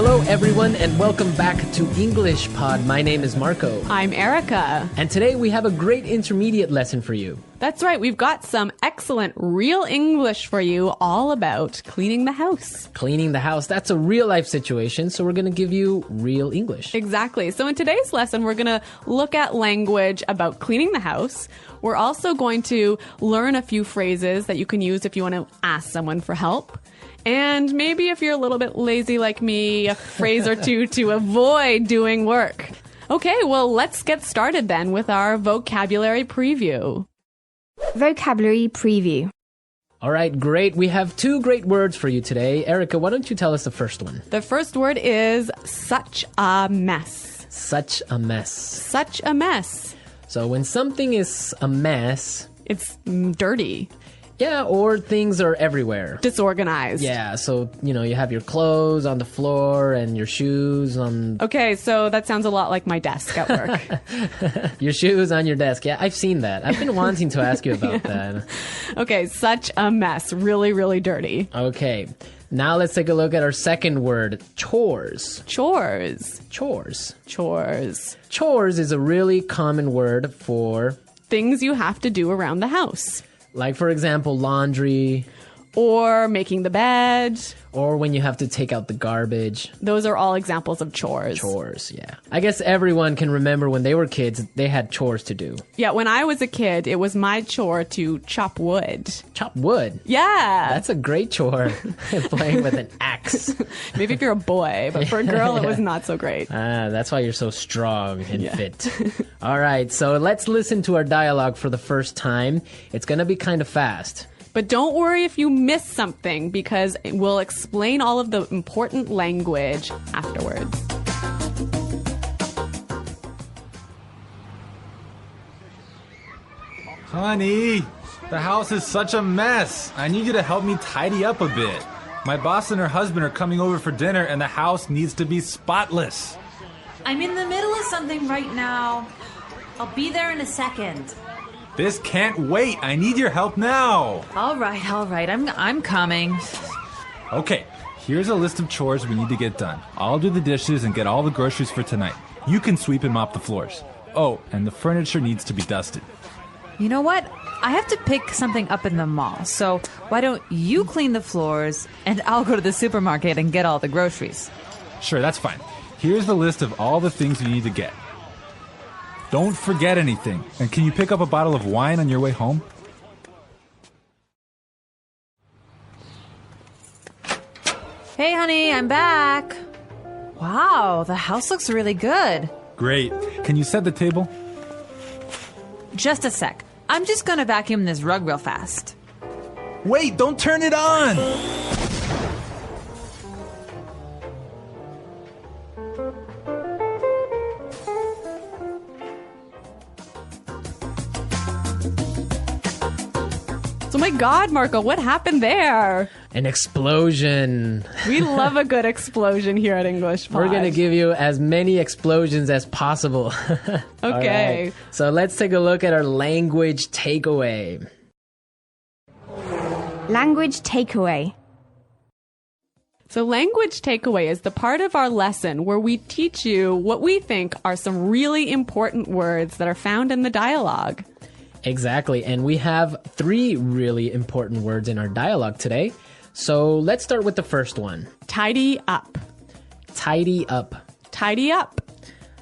Hello, everyone, and welcome back to English Pod. My name is Marco. I'm Erica. And today we have a great intermediate lesson for you. That's right. We've got some excellent real English for you all about cleaning the house. Cleaning the house, that's a real life situation, so we're going to give you real English. Exactly. So in today's lesson, we're going to look at language about cleaning the house. We're also going to learn a few phrases that you can use if you want to ask someone for help. And maybe if you're a little bit lazy like me, a phrase or two to avoid doing work. Okay, well, let's get started then with our vocabulary preview. Vocabulary preview. All right, great. We have two great words for you today. Erica, why don't you tell us the first one? The first word is such a mess. Such a mess. Such a mess. So when something is a mess... It's dirty. Yeah, or things are everywhere. Disorganized. Yeah, so, you have your clothes on the floor and your shoes on... Okay, so that sounds a lot like my desk at work. Your shoes on your desk. Yeah, I've seen that. I've been wanting to ask you about that. Okay, such a mess. Really, really dirty. Okay, now let's take a look at our second word, chores. Chores. Chores. Chores. Chores is a really common word for... things you have to do around the house. Like, for example, laundry. Or making the bed. Or when you have to take out the garbage. Those are all examples of chores. Chores, yeah. I guess everyone can remember when they were kids, they had chores to do. Yeah, when I was a kid, it was my chore to chop wood. Chop wood? Yeah. That's a great chore. Playing with an axe. Maybe if you're a boy, but for a girl, it was not so great. That's why you're so strong and fit. All right, so let's listen to our dialogue for the first time. It's going to be kind of fast. But don't worry if you miss something, because we'll explain all of the important language afterwards. Honey, the house is such a mess. I need you to help me tidy up a bit. My boss and her husband are coming over for dinner, and the house needs to be spotless. I'm in the middle of something right now. I'll be there in a second. This can't wait. I need your help now. All right. I'm coming. Okay, here's a list of chores we need to get done. I'll do the dishes and get all the groceries for tonight. You can sweep and mop the floors. Oh, and the furniture needs to be dusted. You know what? I have to pick something up in the mall. So why don't you clean the floors and I'll go to the supermarket and get all the groceries. Sure, that's fine. Here's the list of all the things you need to get. Don't forget anything. And can you pick up a bottle of wine on your way home? Hey, honey, I'm back. Wow, the house looks really good. Great. Can you set the table? Just a sec. I'm just gonna vacuum this rug real fast. Wait, don't turn it on! Oh my God, Marco, what happened there? An explosion. We love a good explosion here at English Pod. We're going to give you as many explosions as possible. Okay. Right. So let's take a look at our language takeaway. Language takeaway. So language takeaway is the part of our lesson where we teach you what we think are some really important words that are found in the dialogue. Exactly, and we have 3 really important words in our dialogue today. So let's start with the first one. Tidy up. Tidy up. Tidy up.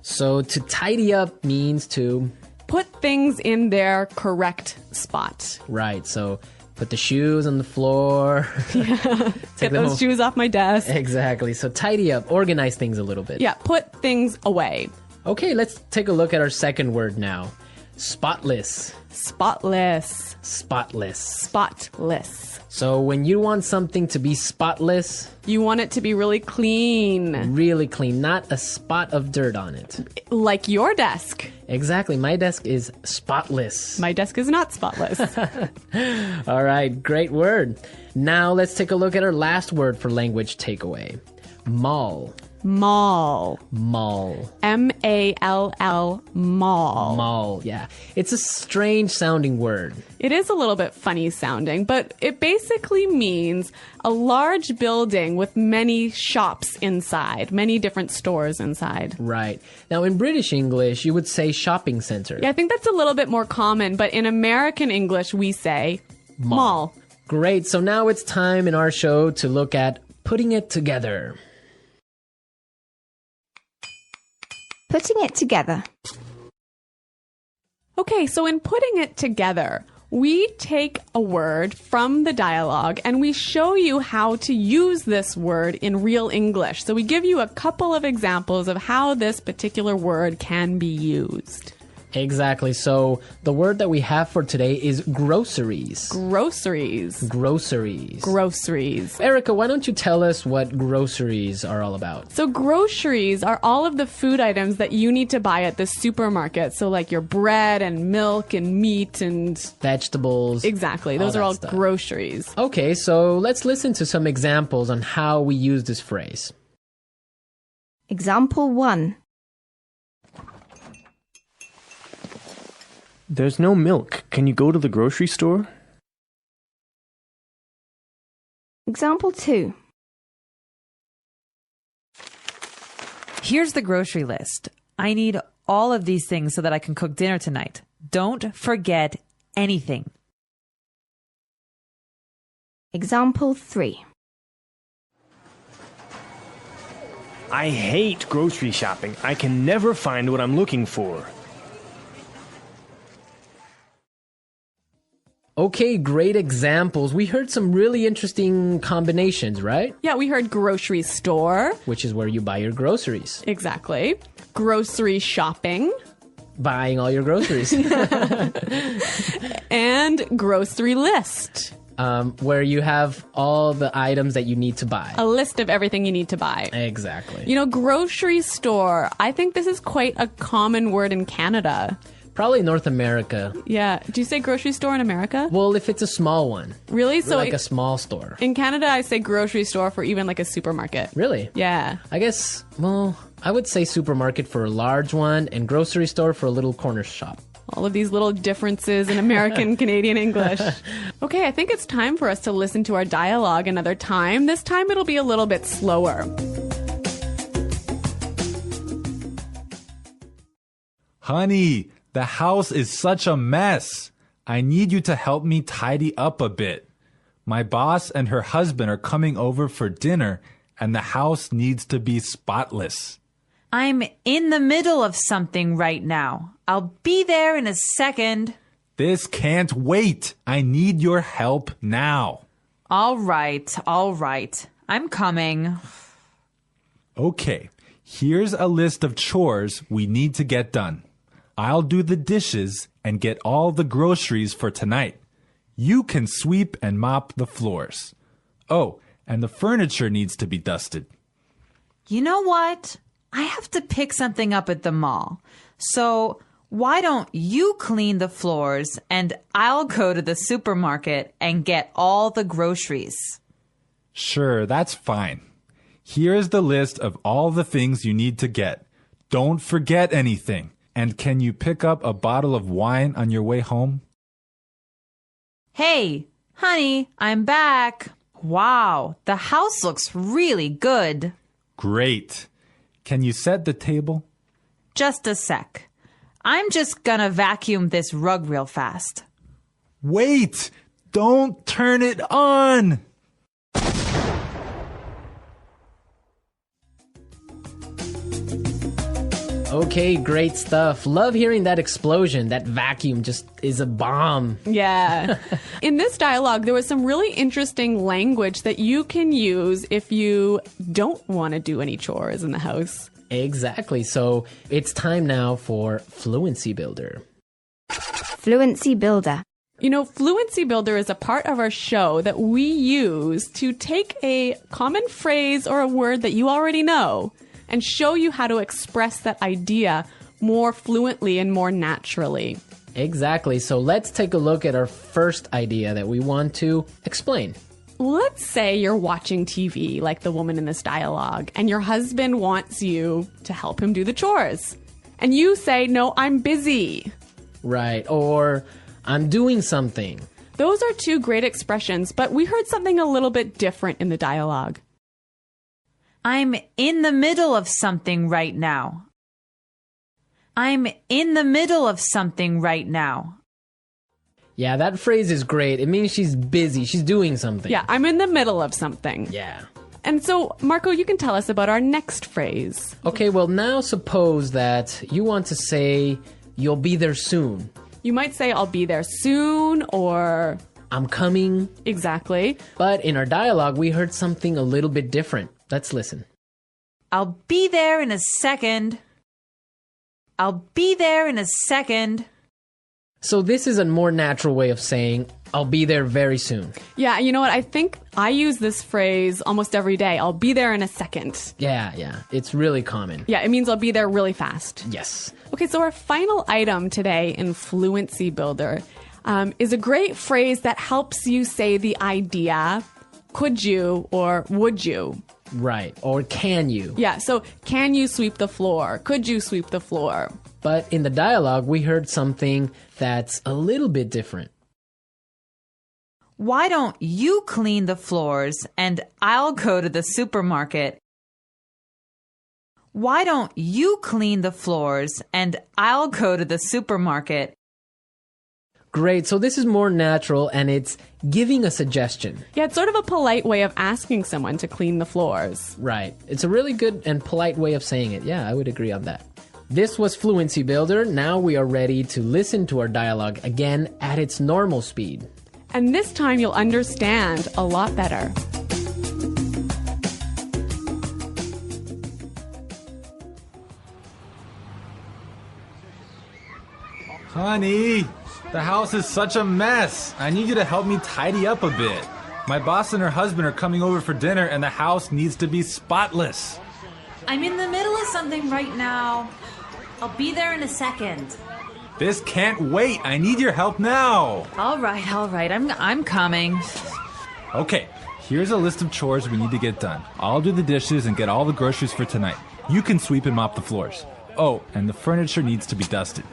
So to tidy up means to... put things in their correct spot. Right, so put the shoes on the floor. Get those shoes off my desk. Exactly, so tidy up, organize things a little bit. Yeah, put things away. Okay, let's take a look at our second word now. Spotless. Spotless. Spotless. Spotless. So when you want something to be spotless... you want it to be really clean. Really clean, not a spot of dirt on it. Like your desk. Exactly, my desk is spotless. My desk is not spotless. All right, great word. Now let's take a look at our last word for language takeaway. Mall. Mall. Mall. M-A-L-L, mall. Mall, yeah. It's a strange sounding word. It is a little bit funny sounding, but it basically means a large building with many shops inside, many different stores inside. Right. Now, in British English, you would say shopping center. Yeah, I think that's a little bit more common, but in American English, we say mall. Great. So now it's time in our show to look at putting it together. Putting it together. Okay, so in putting it together, we take a word from the dialogue and we show you how to use this word in real English. So we give you a couple of examples of how this particular word can be used. Exactly. So the word that we have for today is groceries. Groceries. Groceries. Groceries. Erica, why don't you tell us what groceries are all about? So groceries are all of the food items that you need to buy at the supermarket. So like your bread and milk and meat and... Vegetables. Exactly. Those all are that all stuff. groceries. Okay, so let's listen to some examples on how we use this phrase. Example 1. There's no milk. Can you go to the grocery store? Example 2. Here's the grocery list. I need all of these things so that I can cook dinner tonight. Don't forget anything. Example 3. I hate grocery shopping. I can never find what I'm looking for. Okay, great examples. We heard some really interesting combinations, right? Yeah, we heard grocery store. Which is where you buy your groceries. Exactly. Grocery shopping. Buying all your groceries. And grocery list. Where you have all the items that you need to buy. A list of everything you need to buy. Exactly. You know, grocery store. I think this is quite a common word in Canada. Probably North America. Yeah. Do you say grocery store in America? Well, if it's a small one. Really? So Like a small store. in Canada, I say grocery store for even like a supermarket. Really? Yeah. I guess, well, I would say supermarket for a large one and grocery store for a little corner shop. All of these little differences in American Canadian English. Okay, I think it's time for us to listen to our dialogue another time. This time it'll be a little bit slower. Honey, the house is such a mess. I need you to help me tidy up a bit. My boss and her husband are coming over for dinner, and the house needs to be spotless. I'm in the middle of something right now. I'll be there in a second. This can't wait. I need your help now. All right. I'm coming. Okay, here's a list of chores we need to get done. I'll do the dishes and get all the groceries for tonight. You can sweep and mop the floors. Oh, and the furniture needs to be dusted. You know what? I have to pick something up at the mall. So why don't you clean the floors and I'll go to the supermarket and get all the groceries? Sure, that's fine. Here's the list of all the things you need to get. Don't forget anything. And can you pick up a bottle of wine on your way home? Hey, honey, I'm back. Wow, the house looks really good. Great. Can you set the table? Just a sec. I'm just gonna vacuum this rug real fast. Wait! Don't turn it on! Okay, great stuff. Love hearing that explosion. That vacuum just is a bomb. Yeah. In this dialogue, there was some really interesting language that you can use if you don't want to do any chores in the house. Exactly. So it's time now for Fluency Builder. Fluency Builder. You know, Fluency Builder is a part of our show that we use to take a common phrase or a word that you already know and show you how to express that idea more fluently and more naturally. Exactly. So let's take a look at our first idea that we want to explain. let's say you're watching TV like the woman in this dialogue, and your husband wants you to help him do the chores. And you say, no, I'm busy. Right. Or I'm doing something. Those are two great expressions, but we heard something a little bit different in the dialogue. I'm in the middle of something right now. I'm in the middle of something right now. Yeah, that phrase is great. It means she's busy. She's doing something. Yeah, I'm in the middle of something. Yeah. And so, Marco, you can tell us about our next phrase. Okay, well, now suppose that you want to say, you'll be there soon. You might say, I'll be there soon, or... I'm coming. Exactly. But in our dialogue, we heard something a little bit different. Let's listen. I'll be there in a second. I'll be there in a second. So this is a more natural way of saying, I'll be there very soon. Yeah, you know what? I think I use this phrase almost every day. I'll be there in a second. Yeah. It's really common. Yeah, it means I'll be there really fast. Yes. Okay, so our final item today in Fluency Builder is a great phrase that helps you say the idea, could you or would you? Right. Or can you? Yeah, so can you sweep the floor? Could you sweep the floor? But in the dialogue, we heard something that's a little bit different. Why don't you clean the floors and I'll go to the supermarket? Why don't you clean the floors and I'll go to the supermarket? Great. So this is more natural and it's giving a suggestion. Yeah, it's sort of a polite way of asking someone to clean the floors. Right. It's a really good and polite way of saying it. Yeah, I would agree on that. This was Fluency Builder. Now we are ready to listen to our dialogue again at its normal speed. And this time you'll understand a lot better. Honey, the house is such a mess. I need you to help me tidy up a bit. My boss and her husband are coming over for dinner and the house needs to be spotless. I'm in the middle of something right now. I'll be there in a second. This can't wait. I need your help now. All right. I'm coming. Okay, here's a list of chores we need to get done. I'll do the dishes and get all the groceries for tonight. You can sweep and mop the floors. Oh, and the furniture needs to be dusted.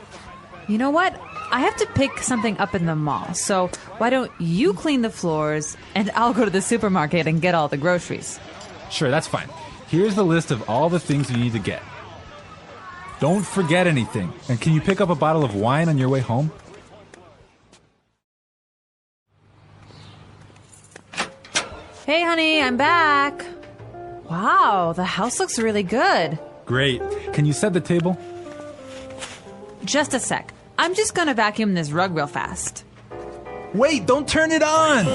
You know what? I have to pick something up in the mall. So why don't you clean the floors and I'll go to the supermarket and get all the groceries. Sure, that's fine. Here's the list of all the things you need to get. Don't forget anything. And can you pick up a bottle of wine on your way home? Hey, honey, I'm back. Wow, the house looks really good. Great. Can you set the table? Just a sec. I'm just gonna vacuum this rug real fast. Wait, don't turn it on!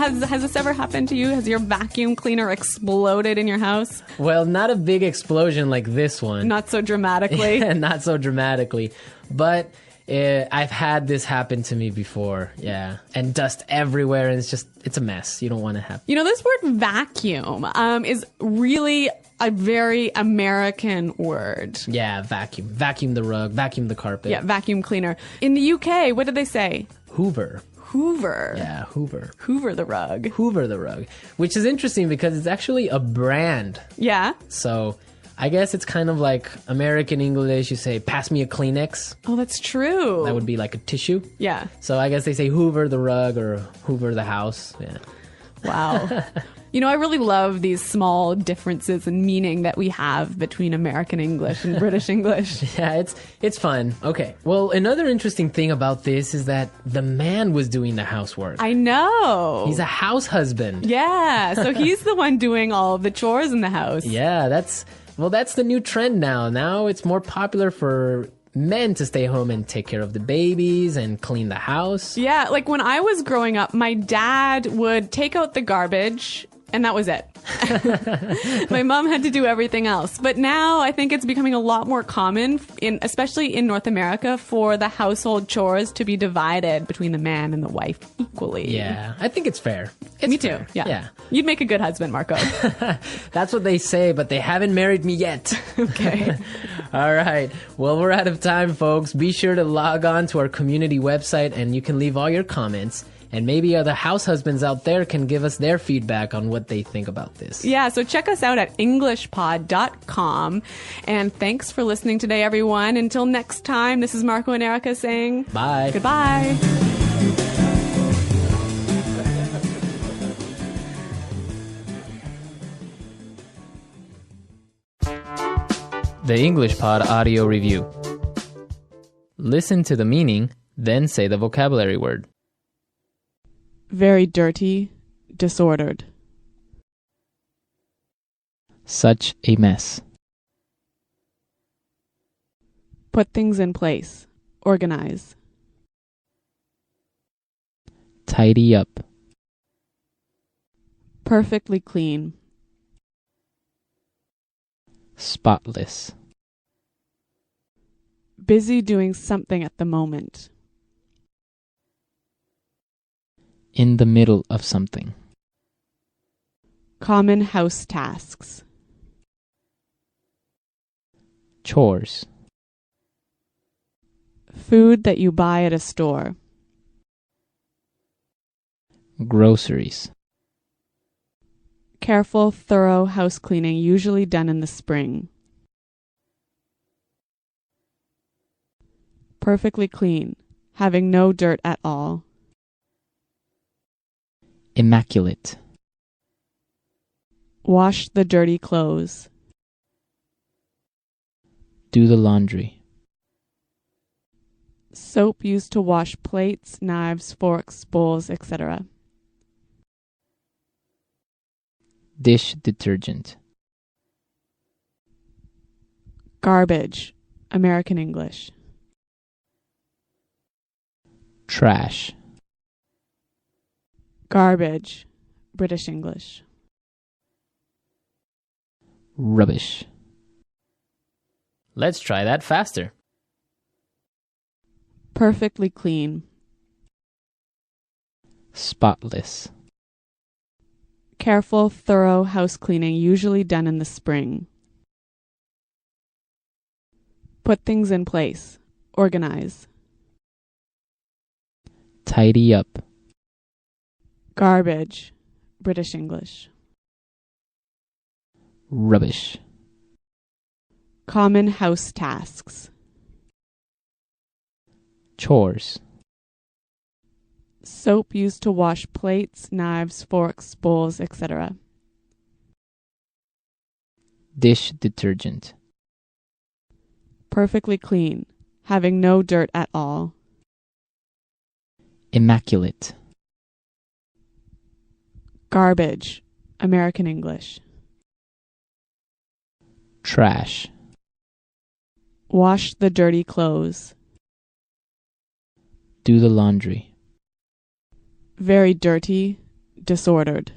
Has this ever happened to you? Has your vacuum cleaner exploded in your house? Well, not a big explosion like this one. Not so dramatically. Not so dramatically. But I've had this happen to me before. Yeah. And dust everywhere. And it's a mess. You don't want to have. You know, this word vacuum is really a very American word. Yeah, vacuum. Vacuum the rug. Vacuum the carpet. Yeah, vacuum cleaner. In the UK, what did they say? Hoover. Hoover. Yeah, Hoover. Hoover the rug. Hoover the rug. Which is interesting because it's actually a brand. Yeah. So I guess it's kind of like American English. You say, pass me a Kleenex. Oh, that's true. That would be like a tissue. Yeah. So I guess they say Hoover the rug or Hoover the house. Yeah. Wow. You know, I really love these small differences in meaning that we have between American English and British English. Yeah, it's fun. Okay. Well, another interesting thing about this is that the man was doing the housework. I know. He's a house husband. Yeah, so he's the one doing all of the chores in the house. Yeah, that's the new trend now. Now it's more popular for men to stay home and take care of the babies and clean the house. Yeah, like when I was growing up, my dad would take out the garbage And that was it. My mom had to do everything else. But now I think it's becoming a lot more common, especially in North America, for the household chores to be divided between the man and the wife equally. Yeah, I think it's fair. Me too. Fair. Yeah. You'd make a good husband, Marco. That's what they say, but they haven't married me yet. Okay. All right. Well, we're out of time, folks. Be sure to log on to our community website and you can leave all your comments. And maybe other house husbands out there can give us their feedback on what they think about this. Yeah, so check us out at englishpod.com. And thanks for listening today, everyone. Until next time, this is Marco and Erica saying Bye. Goodbye. The English Pod Audio Review. Listen to the meaning, then say the vocabulary word. Very dirty, disordered. Such a mess. Put things in place. Organize. Tidy up. Perfectly clean. Spotless. Busy doing something at the moment. In the middle of something. Common house tasks. Chores. Food that you buy at a store. Groceries. Careful, thorough house cleaning, usually done in the spring. Perfectly clean, having no dirt at all. Immaculate. Wash the dirty clothes. Do the laundry. Soap used to wash plates, knives, forks, bowls, etc. Dish detergent. Garbage, American English. Trash. Garbage, British English. Rubbish. Let's try that faster. Perfectly clean. Spotless. Careful, thorough house cleaning, usually done in the spring. Put things in place. Organize. Tidy up. Garbage, British English. Rubbish. Common house tasks. Chores. Soap used to wash plates, knives, forks, bowls, etc. Dish detergent. Perfectly clean, having no dirt at all. Immaculate. Garbage, American English. Trash. Wash the dirty clothes. Do the laundry. Very dirty, disordered.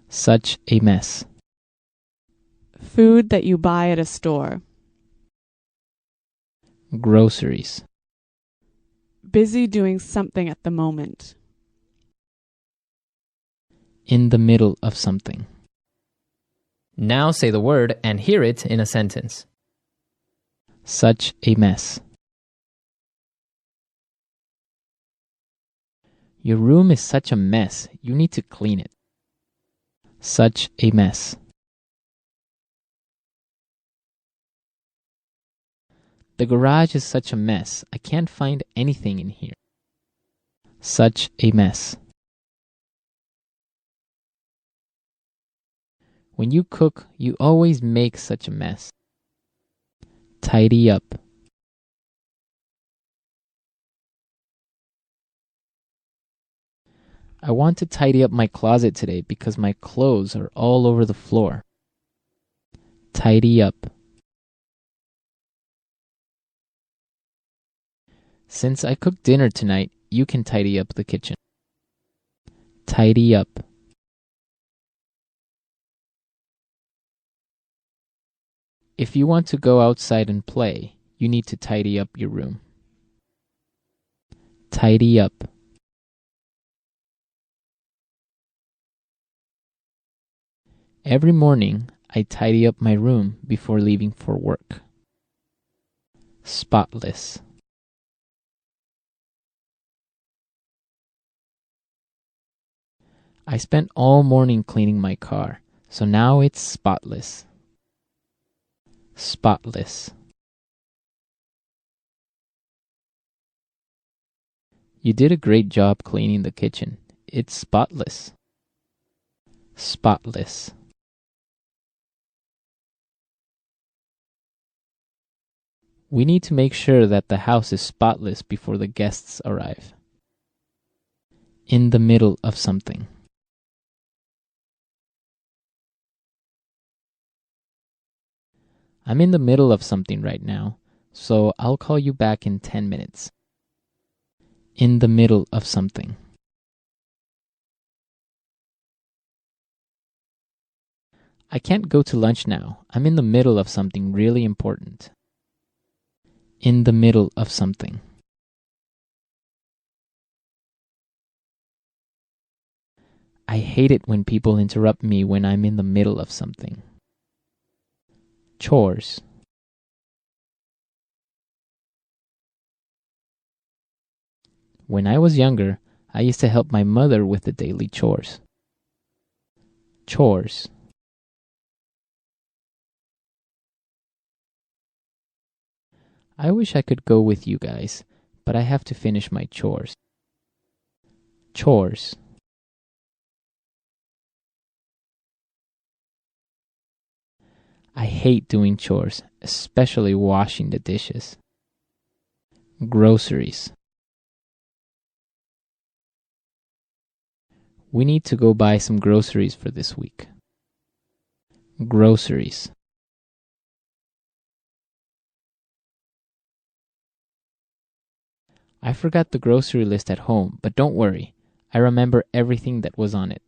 Such a mess. Food that you buy at a store. Groceries. Busy doing something at the moment. In the middle of something. Now say the word and hear it in a sentence. Such a mess. Your room is such a mess. You need to clean it. Such a mess. The garage is such a mess. I can't find anything in here. Such a mess. When you cook, you always make such a mess. Tidy up. I want to tidy up my closet today because my clothes are all over the floor. Tidy up. Since I cooked dinner tonight, you can tidy up the kitchen. Tidy up. If you want to go outside and play, you need to tidy up your room. Tidy up. Every morning, I tidy up my room before leaving for work. Spotless. I spent all morning cleaning my car, so now it's spotless. Spotless. You did a great job cleaning the kitchen. It's spotless. Spotless. We need to make sure that the house is spotless before the guests arrive. In the middle of something. I'm in the middle of something right now, so I'll call you back in 10 minutes. In the middle of something. I can't go to lunch now. I'm in the middle of something really important. In the middle of something. I hate it when people interrupt me when I'm in the middle of something. Chores. When I was younger, I used to help my mother with the daily chores. Chores. I wish I could go with you guys, but I have to finish my chores. Chores. I hate doing chores, especially washing the dishes. Groceries. We need to go buy some groceries for this week. Groceries. I forgot the grocery list at home, but don't worry. I remember everything that was on it.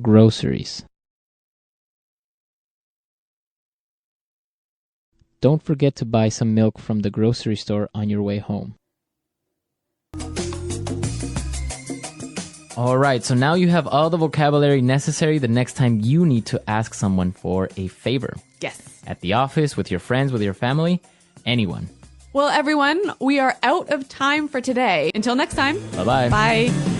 Groceries. Don't forget to buy some milk from the grocery store on your way home. All right, so now you have all the vocabulary necessary the next time you need to ask someone for a favor. Yes. At the office, with your friends, with your family, anyone. Well, everyone, we are out of time for today. Until next time. Bye-bye. Bye.